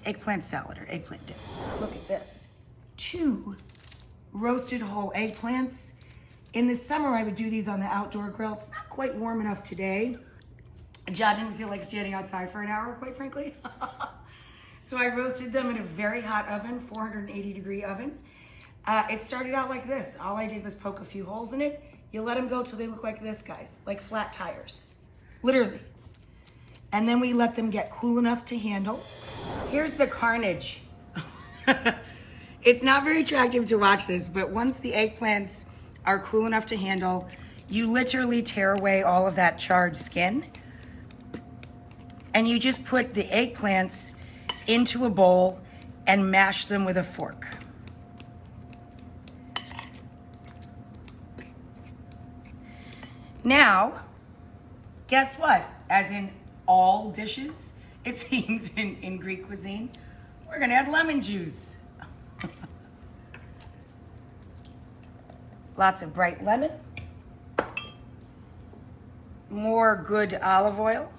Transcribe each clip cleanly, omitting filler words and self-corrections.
eggplant salad or eggplant dip. Look at this. 2 roasted whole eggplants. In the summer, I would do these on the outdoor grill. It's not quite warm enough today. John didn't feel like standing outside for an hour, quite frankly. So I roasted them in a very hot oven, 480-degree oven. It started out like this. All I did was poke a few holes in it. You let them go till they look like this, guys, like flat tires, literally. And then we let them get cool enough to handle. Here's the carnage. It's not very attractive to watch this, but once the eggplants are cool enough to handle, you literally tear away all of that charred skin. And you just put the eggplants into a bowl and mash them with a fork. Now, guess what? As in all dishes, it seems in Greek cuisine, we're gonna add lemon juice. Lots of bright lemon. More good olive oil.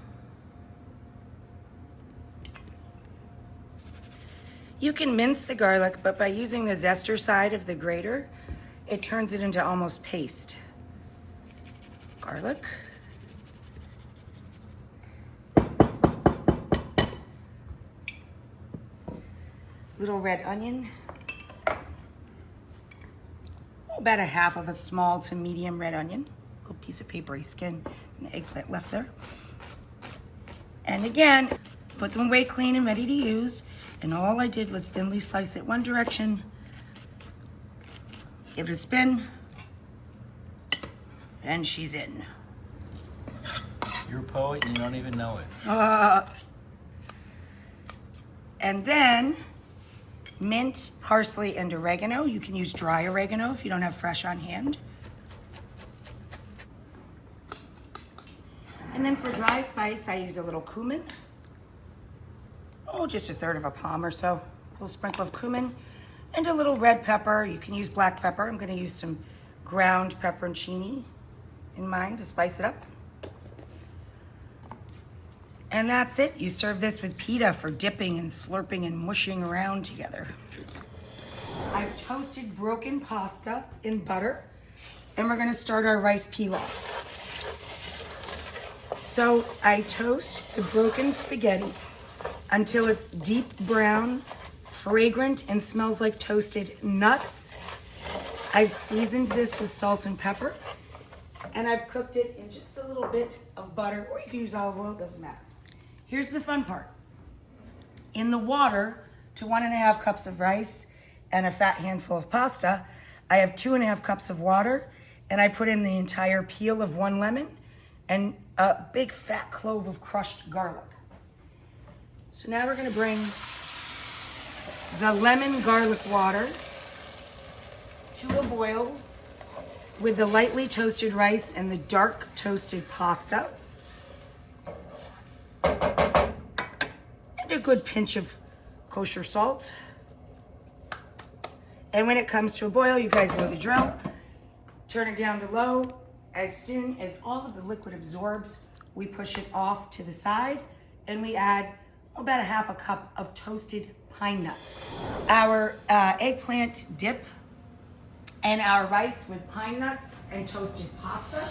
You can mince the garlic, but by using the zester side of the grater, it turns it into almost paste. Garlic. Little red onion. About a half of a small to medium red onion. A little piece of papery skin and the eggplant left there. And again, put them away clean and ready to use. And all I did was thinly slice it one direction. Give it a spin. And she's in. You're a poet and you don't even know it. And then mint, parsley, and oregano. You can use dry oregano if you don't have fresh on hand. And then for dry spice, I use a little cumin. Oh, just a third of a palm or so. A little sprinkle of cumin and a little red pepper. You can use black pepper. I'm gonna use some ground pepperoncini in mine to spice it up. And that's it. You serve this with pita for dipping and slurping and mushing around together. I've toasted broken pasta in butter, and we're gonna start our rice pilaf. So I toast the broken spaghetti until it's deep brown, fragrant, and smells like toasted nuts. I've seasoned this with salt and pepper, and I've cooked it in just a little bit of butter, or you can use olive oil, doesn't matter. Here's the fun part. In the water, to 1.5 cups of rice and a fat handful of pasta, I have 2.5 cups of water, and I put in the entire peel of 1 lemon and a big fat clove of crushed garlic. So now we're gonna bring the lemon garlic water to a boil with the lightly toasted rice and the dark toasted pasta. And a good pinch of kosher salt. And when it comes to a boil, you guys know the drill. Turn it down to low. As soon as all of the liquid absorbs, we push it off to the side and we add about 1/2 cup of toasted pine nuts. Our eggplant dip and our rice with pine nuts and toasted pasta